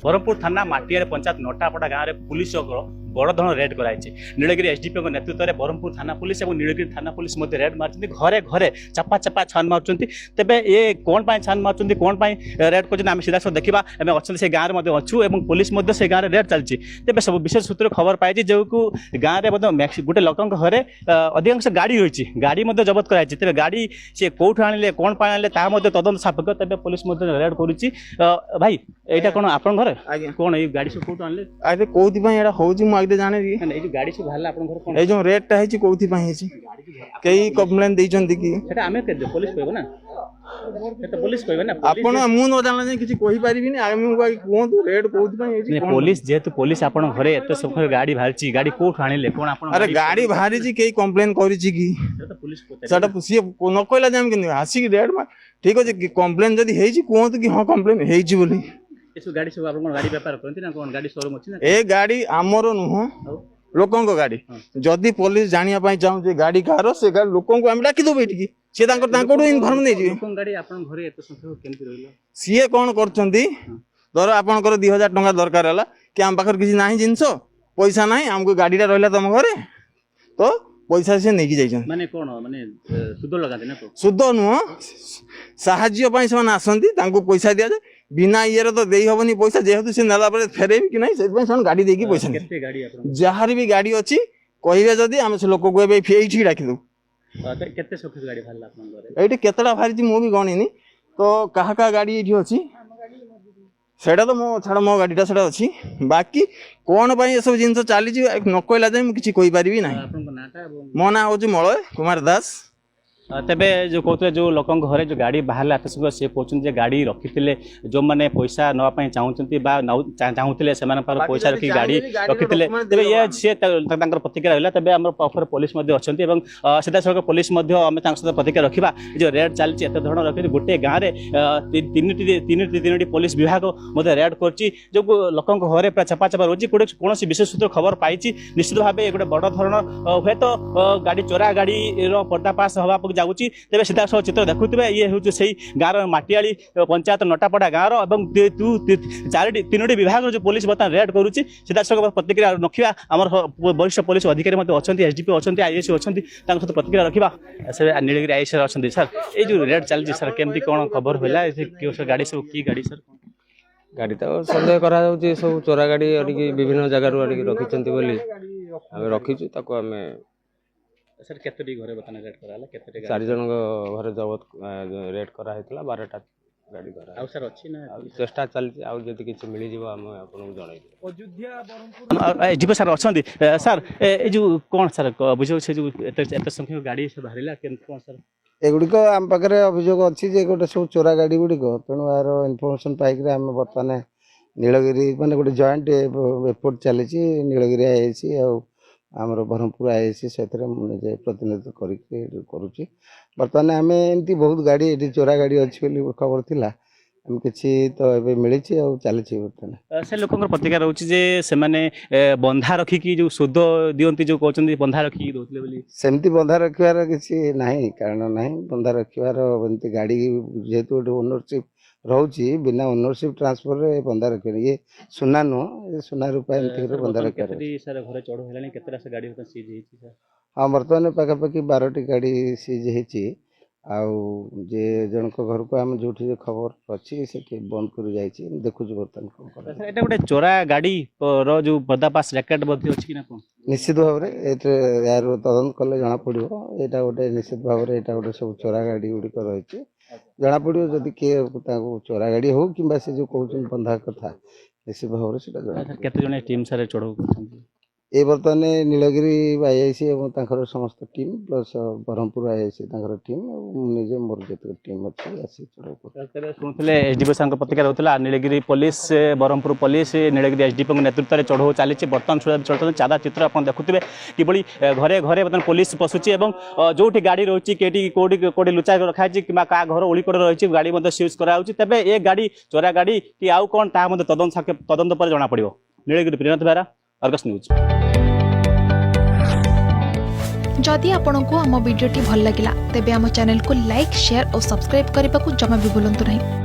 ब्रह्मपुर थाना माटिया पंचायत नटापड़ा गाँव में पुलिस बड़ धरण रेड कराई नीलगिरी एसडीपी नेतृत्व में ब्रह्मपुर थाना पुलिस और नीलगिरी थाना पुलिस रेड मार्च घरे घरे चपा चपा छान मार्च तेज ये कौन छान मार्च कौन रेड कर सीधा सब देखा अच्छा से गाँव में अच्छू और पुलिस से गाँव में रेड चलती तेज सब विशेष सूत्र खबर पाई जो गाँव में गोटे लोक घरे अधिकांश गाड़ी रही गाड़ी जबत कराई तेज गाड़ी सी कौट आने कौन आने तदंत सापेक्ष तेज पुलिस रेड करुच्ची भाई यहाँ कौन आप घर कौन ये गाड़ी सब कौट आने अरे कौन आगे जाने गाड़ी सब बाहर आपन घर कोन ए जो रेटटा है कोथि पई है कई कंप्लेन दैछंती कि सेटा हमें के पुलिस कहबो ना सेटा पुलिस कहबो ना आपन मु न जानला जे किछि कहि पारिबि नि आगे को कोन रेट कोथि पई है पुलिस जेतु पुलिस आपन घरे एत सब गाड़ी बाहरची गाड़ी कोठ आनिले कोन आपन अरे गाड़ी बाहरी छी कई कंप्लेन करिछि कि सेटा पुलिस सेटा सी न कहला जे हम कि हासी रेट ठीक अछि कंप्लेन जदी हेछि कोन कि हां कंप्लेन हेछि बोली गाड़ी सब आप गाड़ी व्यापार करते ना कौन गाड़ी शोरूम अच्छी ना ए गाड़ी आमर नुह लोकों को गाड़ी जदि पुलिस जानिया पई चाहू गाड़ी कार से गाड़ी लोकों को हम डाकी दो बैठी से तांको इन्फॉर्म नै जी लोकों गाड़ी आपन घरे एत संख्या केमति रहइला सीए कोन करचंती धर आपन कर 2000 टका दरकार हला कि हम पाखर किछि नाही जिंस पैसा नाही हमको गाड़ीटा रहला तम घरे तो पैसा से नहीं जाइछन माने कोन माने सुद लगाते ना को सुद नुह साहाଯ୍य पई समान आसंती तांको पैसा दिया जाय बिना ये तो दे हबनी पैसा जेहेतु से नेला पर फेरेबी कि नहीं से सन गाड़ी देकी पैसा केते गाड़ी आपन जहार भी गाड़ी अछि कहिबे जदी हम से लोक को एबे फेइठी राखि दउ केते सखी गाड़ी भाला आपन घरे एठी केतडा भारी मो भी गणिनी तो कहा का गाड़ी एठी अछि सेटा तो मो छाड़ मो गाड़ीटा सेटा अछि बाकी कोन पई सब जिंस चाली छी न कहला जाय म किछि कहि परिबि नाही आपन को नाटा मो ना होछि मलय कुमार दास तेबे जो कहते जो लोक घरे जो गाड़ी बाहर आते सी कहते गाड़ी रखी जो मैंने पैसा नापी चाहते चाहूले से पैसा रखी गाड़ी रखी तेज ये सी प्रतिक्रिया रहा तेज आम पाखे पुलिस सीधा सड़क पुलिस आम सहित प्रतिक्रिया रखा जो रेड चलती एत धरण रखी गोटे गाँव में तीन पुलिस विभाग रेड कर लोक घरे पूरा चपा चपा रोचे कौन विशेष सूत्र खबर पाई निश्चित भाव गोटे बड़ धरण हे तो गाड़ी चोरा गाड़ी पर्दापाश हवा जाऊँगी तेज सीधा सब चित्र देखुए ये हूँ से गाँव माटियाली पंचायत नटापड़ा गाँव और तीनो विभाग जो पुलिस बर्तमान रेड करुच्ची सीधा सब प्रतिक्रिया रखा आम वरिष्ठ पुलिस अधिकारी अच्छा एसडीपी अच्छा आईएएस अच्छा सहित प्रतिक्रिया रखा से नीलगिरी आईएएस अच्छा सर ये जो रेड चलती सर केमती कौन खबर होला गाड़ी सब की गाड़ी सर गाड़ी तो सन्देह करा सब चोरा गाड़ी विभिन्न जगह रखी रखीचु सर केतोटी घरे बतन रेड कराला केतोटी 4 जन घरे जबत रेड करा हेतला 12टा गाड़ी करा आ सर अछि ना चेष्टा चलछि आ जति किछ मिली जीव हम आपन जणाई अयोध्या ब्रह्मपुर जीव सर अछंती सर ए जो कोन सर बुझो से जो एत संख्या गाड़ी से बाहरिला केन कोन सर एगुड़िक आम पाखे अभियोग अच्छी जे गोटे सब चोरा गाड़ी गुड़िक तेणु यार इनफर्मेशन पाइक आम बर्तमान नीलगिरी माने गोटे जॉइंट एफोर्ट चली नीलगिरी आईएसी आमर ब्रह्मपुर आईएसी से निजे प्रतिनिधित्व करुच्ची बर्तमान आम एमती बहुत गाड़ी ये चोरा गाड़ी अच्छी खबर थिला हम किसी तो ए मिली चली बर्तमान से लोक प्रतिक्रिया रोचे जे से माने बंधा रखिकी जो सुद दियंती जो कहते बंधा रखिकी दौले बोली सेमती बंधा रखार किसी ना कारण ना बंधा रखार एमती गाड़ी जेहेतु गोटे ओनरशिप रोची बिना ओनरशिप ट्रांसफर रे बंधा रखे ये सुना नुह सुना रूपा एमती बंधा रखा सर घरे चढ़ हेलानी केतरा से गाड़ी सीज हेची सर हाँ बर्तमान पाखापाखि 12टी गाड़ी सीज हेची जे जनक घर को आम जो खबर अच्छी से बंद कर जाइए देखु बर्तमान एटा गोटे चोरा गाड़ी रो जो पर्दापाश रैकेट अच्छी ना निश्चित भाव में यार तदंत कले जना पड़ो यहाँ गोटे निश्चित भाव में यहाँ गोटे सब चोरा गाड़ी गुड़िक रही जना पड़ो जदि किए चोरा गाड़ी हो कि से जो कहते बंधा कथा निश्चित भाव में केते टीम सारे चढ़ऊ ये बर्तमान नीलगिरी आईआईसी और समस्त team plus Brahmapur IIC team निजे मोर जो टीम अच्छी शुणुले एसडीपी सर प्रतिक्रिया होता Nilgiri police Brahmapur police Nilgiri SDP नेतृत्व में चढ़ऊ चली बर्तमान चलते चादा चित्र आप देखुए कि घरे घरे बर्तमान पुलिस पशुची और जो गाड़ी रही कौटी कौटी लुचा रखा कि घर ओली कड़े रही गाड़ी सीज कराऊँ तेज ये गाड़ी चोरा गाड़ी कि आउ कौन तदंत पर जना पड़ो नीलगिरी प्रियनाथ बेहरा अर्गस न्यूज जदि आपंक आम भिडी भल लगा तेब आम चैनल को लाइक शेयर और सब्सक्राइब करने को जमा भी भूलु नहीं।